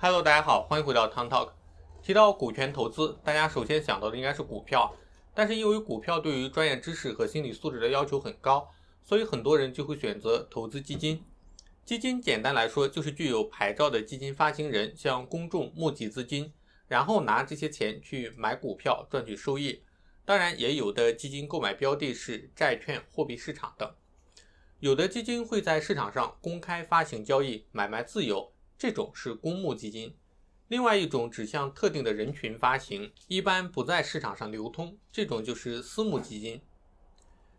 Hello， 大家好，欢迎回到 Tom Talk。提到股权投资，大家首先想到的应该是股票，但是因为股票对于专业知识和心理素质的要求很高，所以很多人就会选择投资基金。基金简单来说就是具有牌照的基金发行人向公众募集资金，然后拿这些钱去买股票赚取收益。当然，也有的基金购买标的是债券、货币市场等。有的基金会在市场上公开发行交易，买卖自由，这种是公募基金。另外一种只向特定的人群发行，一般不在市场上流通，这种就是私募基金。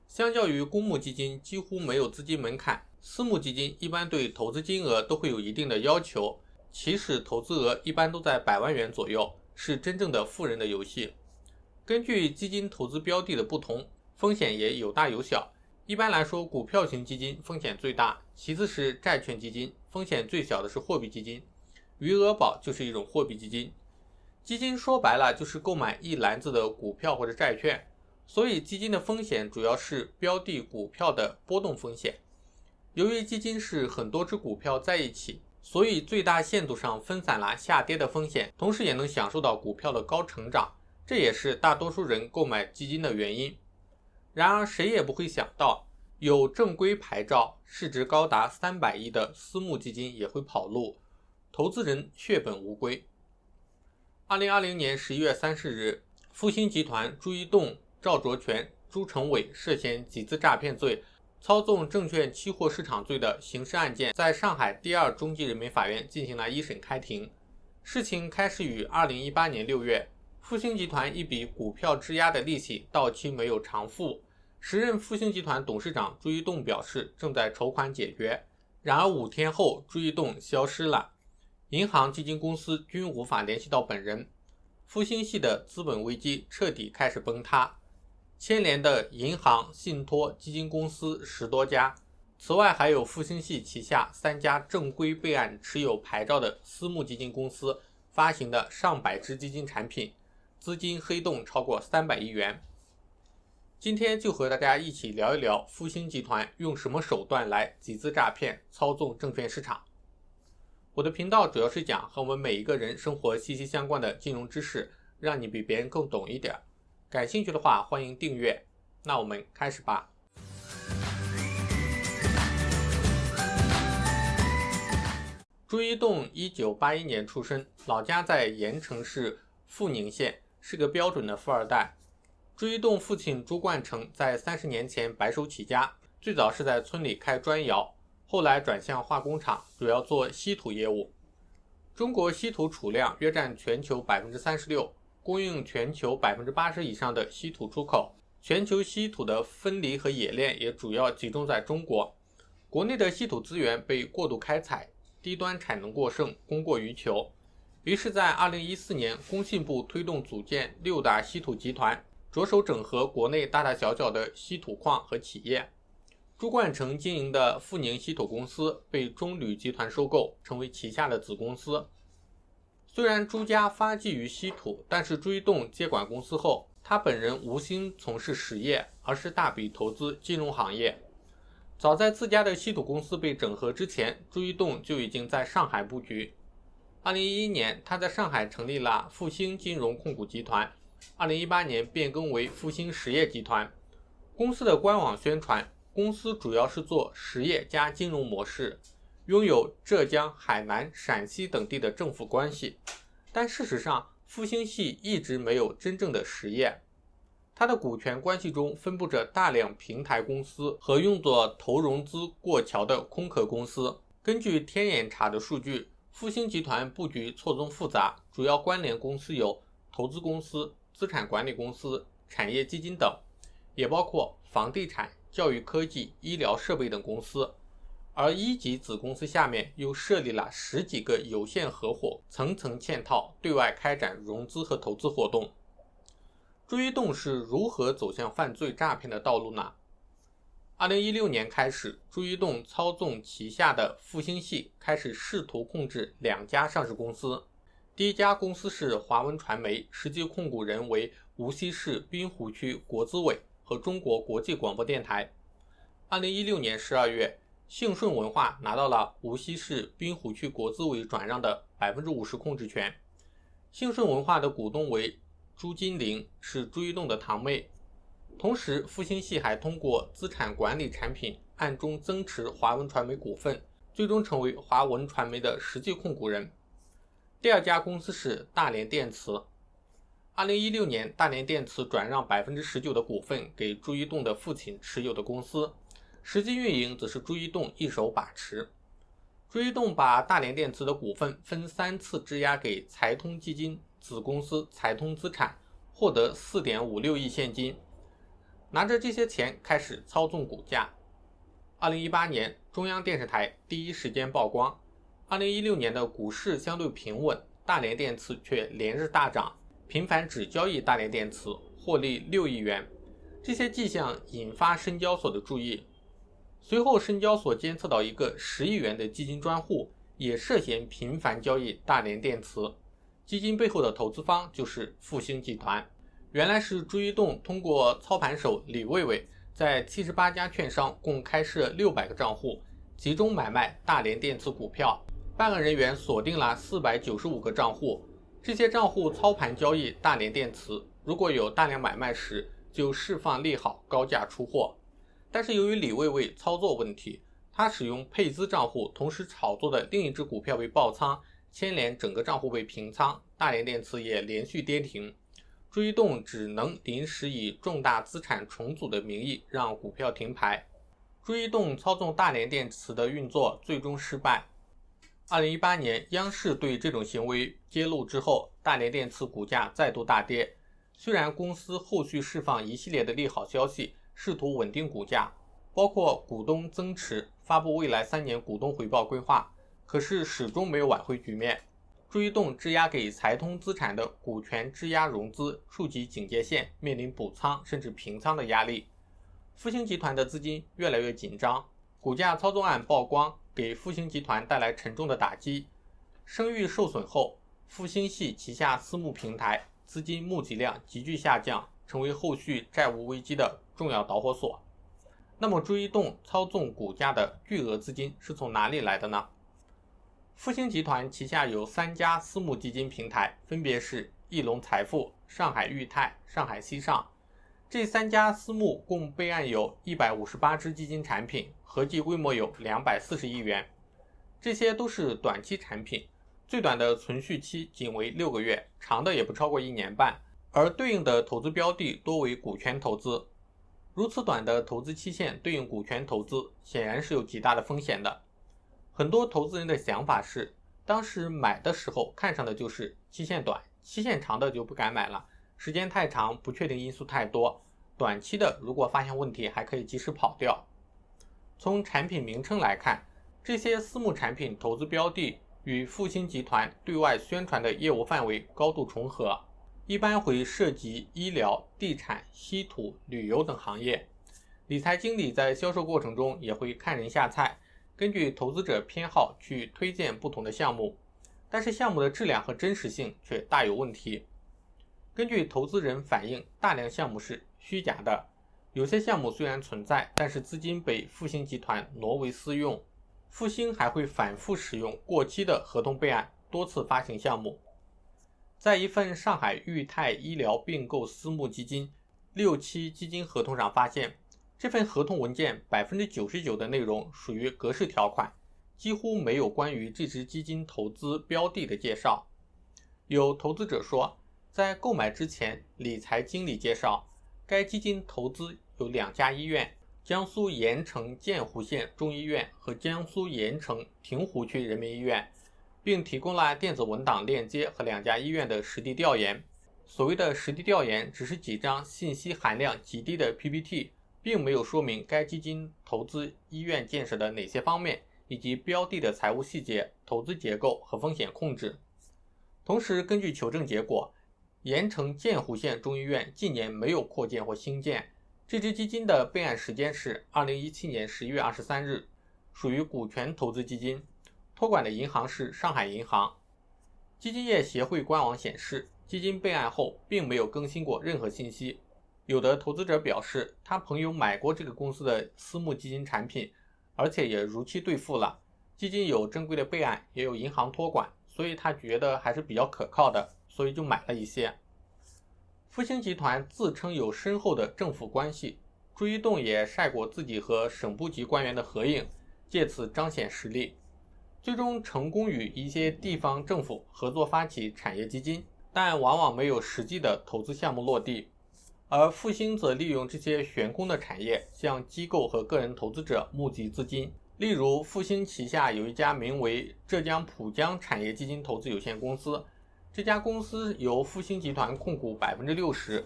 相较于公募基金几乎没有资金门槛，私募基金一般对投资金额都会有一定的要求，起始投资额一般都在100万元左右，是真正的富人的游戏。根据基金投资标的的不同，风险也有大有小。一般来说，股票型基金风险最大，其次是债券基金，风险最小的是货币基金。余额宝就是一种货币基金。基金说白了就是购买一篮子的股票或者债券，所以基金的风险主要是标的股票的波动风险。由于基金是很多只股票在一起，所以最大限度上分散了下跌的风险，同时也能享受到股票的高成长，这也是大多数人购买基金的原因。然而谁也不会想到，有正规牌照、市值高达300亿的私募基金也会跑路，投资人血本无归。2020年11月30日，复星集团朱一栋、赵卓全、朱成伟涉嫌集资诈骗罪、操纵证券期货市场罪的刑事案件在上海第2中级人民法院进行了一审开庭。事情开始于2018年6月，复星集团一笔股票质押的利息到期没有偿付，时任复星集团董事长朱一栋表示正在筹款解决，然而5天后朱一栋消失了，银行、基金公司均无法联系到本人，复星系的资本危机彻底开始崩塌，牵连的银行、信托、基金公司10多家，此外还有复星系旗下3家正规备案持有牌照的私募基金公司发行的上百只基金产品，资金黑洞超过300亿元。今天就和大家一起聊一聊复星集团用什么手段来集资诈骗、操纵证券市场。我的频道主要是讲和我们每一个人生活息息相关的金融知识，让你比别人更懂一点。感兴趣的话，欢迎订阅。那我们开始吧。朱一栋1981年出生，老家在盐城市阜宁县，是个标准的富二代。朱一栋父亲朱冠成在30年前白手起家，最早是在村里开砖窑，后来转向化工厂，主要做稀土业务。中国稀土储量约占全球 36%， 供应全球 80% 以上的稀土出口。全球稀土的分离和冶炼也主要集中在中国。国内的稀土资源被过度开采，低端产能过剩，供过于求。于是在2014年，工信部推动组建6大稀土集团，着手整合国内大大小小的稀土矿和企业。朱冠成经营的阜宁稀土公司被中铝集团收购，成为旗下的子公司。虽然朱家发迹于稀土，但是朱一栋接管公司后，他本人无心从事实业，而是大笔投资金融行业。早在自家的稀土公司被整合之前，朱一栋就已经在上海布局。2011年，他在上海成立了复星金融控股集团，2018年变更为复星实业集团。公司的官网宣传，公司主要是做实业加金融模式，拥有浙江、海南、陕西等地的政府关系。但事实上，复星系一直没有真正的实业。它的股权关系中分布着大量平台公司和用作投融资过桥的空壳公司。根据天眼查的数据，复星集团布局错综复杂，主要关联公司有投资公司、资产管理公司、产业基金等，也包括房地产、教育科技、医疗设备等公司。而一级子公司下面又设立了10几个有限合伙，层层嵌套，对外开展融资和投资活动。朱一栋是如何走向犯罪诈骗的道路呢？2016年开始，朱一栋操纵旗下的复星系开始试图控制2家上市公司。第一家公司是华文传媒，实际控股人为无锡市滨湖区国资委和中国国际广播电台。2016年12月，信顺文化拿到了无锡市滨湖区国资委转让的50%控制权。信顺文化的股东为朱金玲，是朱一栋的堂妹。同时，复兴系还通过资产管理产品暗中增持华文传媒股份，最终成为华文传媒的实际控股人。第二家公司是大连电磁。2016年，大连电磁转让19%的股份给朱一栋的父亲持有的公司，实际运营则是朱一栋一手把持。朱一栋把大连电磁的股份分3次质押给财通基金子公司财通资产，获得4.56亿现金，拿着这些钱开始操纵股价。2018年，中央电视台第一时间曝光，2016年的股市相对平稳，大连电磁却连日大涨，频繁只交易大连电磁，获利6亿元。这些迹象引发深交所的注意。随后，深交所监测到一个10亿元的基金专户也涉嫌频繁交易大连电磁，基金背后的投资方就是复兴集团。原来是朱一栋通过操盘手李卫卫在78家券商共开设600个账户，集中买卖大连电磁股票。办案人员锁定了495个账户，这些账户操盘交易大连电磁，如果有大量买卖时，就释放利好高价出货。但是由于李卫卫操作问题，他使用配资账户同时炒作的另一只股票被爆仓，牵连整个账户被平仓，大连电磁也连续跌停。朱一栋只能临时以重大资产重组的名义让股票停牌。朱一栋操纵大连电磁的运作最终失败。2018年，央视对这种行为揭露之后，大连电磁股价再度大跌。虽然公司后续释放一系列的利好消息，试图稳定股价，包括股东增持、发布未来3年股东回报规划，可是始终没有挽回局面。朱一栋质押给财通资产的股权质押融资触及警戒线，面临补仓甚至平仓的压力。复兴集团的资金越来越紧张，股价操纵案曝光，给复兴集团带来沉重的打击。声誉受损后，复兴系旗下私募平台资金募集量急剧下降，成为后续债务危机的重要导火索。那么朱一栋操纵股价的巨额资金是从哪里来的呢？复兴集团旗下有3家私募基金平台，分别是翼龙财富、上海裕泰、上海西上。这3家私募共备案有158只基金产品，合计规模有240亿元。这些都是短期产品，最短的存续期仅为6个月，长的也不超过1年半，而对应的投资标的多为股权投资。如此短的投资期限对应股权投资，显然是有极大的风险的。很多投资人的想法是，当时买的时候看上的就是期限短，期限长的就不敢买了，时间太长，不确定因素太多，短期的如果发现问题还可以及时跑掉。从产品名称来看，这些私募产品投资标的与复兴集团对外宣传的业务范围高度重合，一般会涉及医疗、地产、稀土、旅游等行业。理财经理在销售过程中也会看人下菜，根据投资者偏好去推荐不同的项目，但是项目的质量和真实性却大有问题。根据投资人反映，大量项目是虚假的，有些项目虽然存在，但是资金被复兴集团挪为私用。复兴还会反复使用过期的合同备案，多次发行项目。在一份上海裕泰医疗并购私募基金6期基金合同上发现，这份合同文件 99% 的内容属于格式条款，几乎没有关于这支基金投资标的的介绍。有投资者说，在购买之前，理财经理介绍该基金投资有2家医院，江苏盐城建湖县中医院和江苏盐城亭湖区人民医院，并提供了电子文档链接和2家医院的实地调研。所谓的实地调研只是几张信息含量极低的 PPT， 并没有说明该基金投资医院建设的哪些方面，以及标的的财务细节、投资结构和风险控制。同时，根据求证结果，盐城建湖县中医院近年没有扩建或新建。这支基金的备案时间是2017年11月23日，属于股权投资基金，托管的银行是上海银行。基金业协会官网显示，基金备案后并没有更新过任何信息。有的投资者表示，他朋友买过这个公司的私募基金产品，而且也如期兑付了。基金有正规的备案，也有银行托管，所以他觉得还是比较可靠的，所以就买了一些。复星集团自称有深厚的政府关系，朱一栋也晒过自己和省部级官员的合影，借此彰显实力。最终成功与一些地方政府合作发起产业基金，但往往没有实际的投资项目落地。而复星则利用这些悬空的产业，向机构和个人投资者募集资金。例如，复星旗下有一家名为浙江浦江产业基金投资有限公司，这家公司由复星集团控股 60%，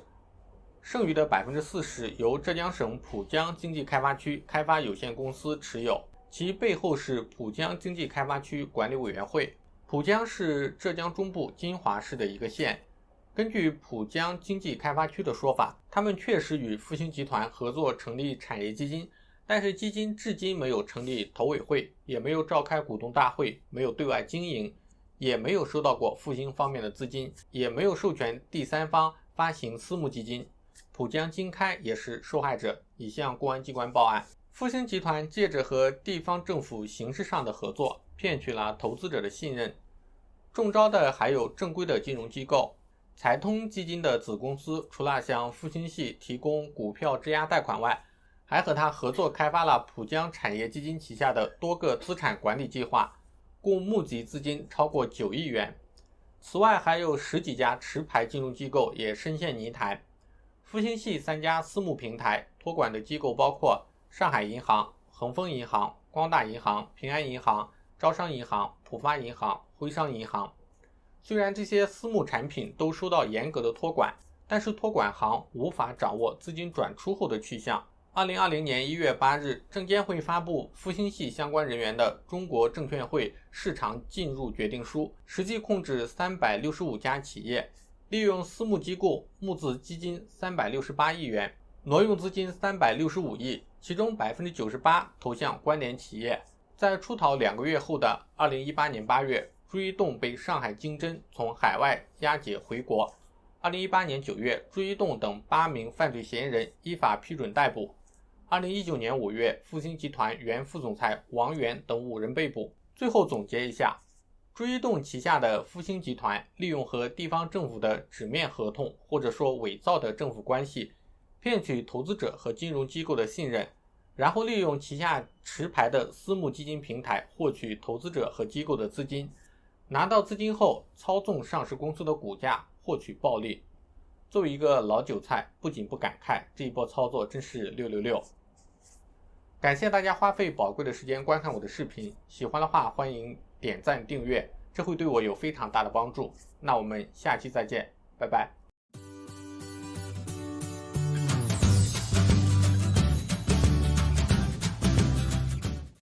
剩余的 40% 由浙江省浦江经济开发区开发有限公司持有，其背后是浦江经济开发区管理委员会。浦江是浙江中部金华市的一个县。根据浦江经济开发区的说法，他们确实与复星集团合作成立产业基金，但是基金至今没有成立投委会，也没有召开股东大会，没有对外经营，也没有收到过复星方面的资金，也没有授权第三方发行私募基金。浦江经开也是受害者，已向公安机关报案。复星集团借着和地方政府形式上的合作，骗取了投资者的信任。中招的还有正规的金融机构。财通基金的子公司除了向复星系提供股票质押贷款外，还和他合作开发了浦江产业基金旗下的多个资产管理计划，共募集资金超过9亿元。此外，还有10几家持牌金融机构也深陷泥潭。复星系3家私募平台托管的机构包括上海银行、恒丰银行、光大银行、平安银行、招商银行、浦发银行、徽商银行。虽然这些私募产品都受到严格的托管，但是托管行无法掌握资金转出后的去向。2020年1月8日，证监会发布复星系相关人员的中国证券会市场进入决定书，实际控制365家企业，利用私募机构募资基金368亿元，挪用资金365亿，其中 98% 投向关联企业。在出逃2个月后的2018年8月，朱一栋被上海经侦从海外押解回国。2018年9月，朱一栋等8名犯罪嫌疑人依法批准逮捕。2019年5月，复星集团原副总裁王源等5人被捕。最后总结一下，朱一栋旗下的复星集团利用和地方政府的纸面合同或者说伪造的政府关系，骗取投资者和金融机构的信任，然后利用旗下持牌的私募基金平台获取投资者和机构的资金，拿到资金后操纵上市公司的股价获取暴利。作为一个老韭菜，不仅不感慨，这一波操作真是666。感谢大家花费宝贵的时间观看我的视频，喜欢的话欢迎点赞订阅，这会对我有非常大的帮助。那我们下期再见，拜拜。